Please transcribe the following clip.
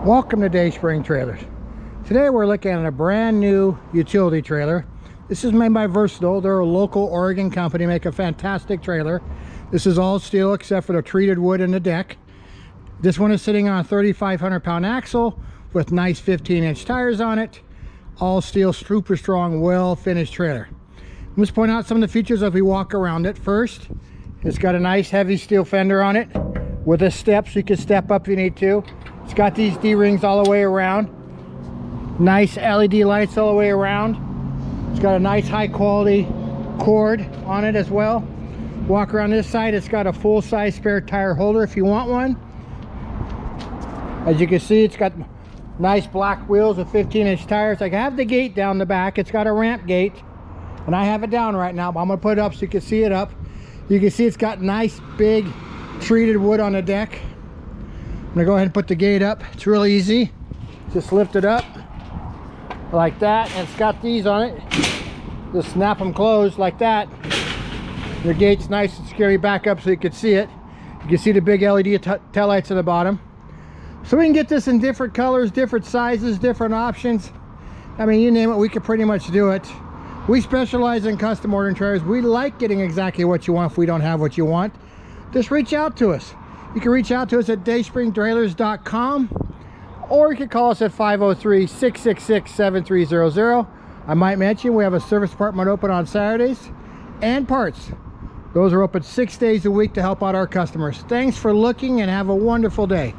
Welcome to Dayspring Trailers. Today we're looking at a brand new utility trailer. This is made by Versatile. They're a local Oregon company, make a fantastic trailer. This is all steel except for the treated wood in the deck. This one is sitting on a 3,500 pound axle with nice 15-inch tires on it. All steel, super strong, well finished trailer. Let's point out some of the features as we walk around it. First, it's got a nice heavy steel fender on it with a step so you can step up if you need to. It's got these D-rings all the way around. Nice LED lights all the way around. It's got a nice high quality cord on it as well. Walk around this side, it's got a full-size spare tire holder if you want one. As you can see, it's got nice black wheels with 15-inch tires. I have the gate down the back. It's got a ramp gate, and I have it down right now, but I'm gonna put it up so you can see it up. You can see it's got nice big treated wood on the deck. I'm gonna go ahead and put the gate up. It's really easy. Just lift it up like that, and it's got these on it. Just snap them closed like that. Your gate's nice and scary. Back up so you can see it. You can see the big LED taillights at the bottom. So we can get this in different colors, different sizes, different options. I mean, you name it, we can pretty much do it. We specialize in custom ordering trailers. We like getting exactly what you want if we don't have what you want. Just reach out to us. You can reach out to us at dayspringtrailers.com, or you can call us at 503-666-7300. I might mention we have a service department open on Saturdays, and parts. Those are open 6 days a week to help out our customers. Thanks for looking and have a wonderful day.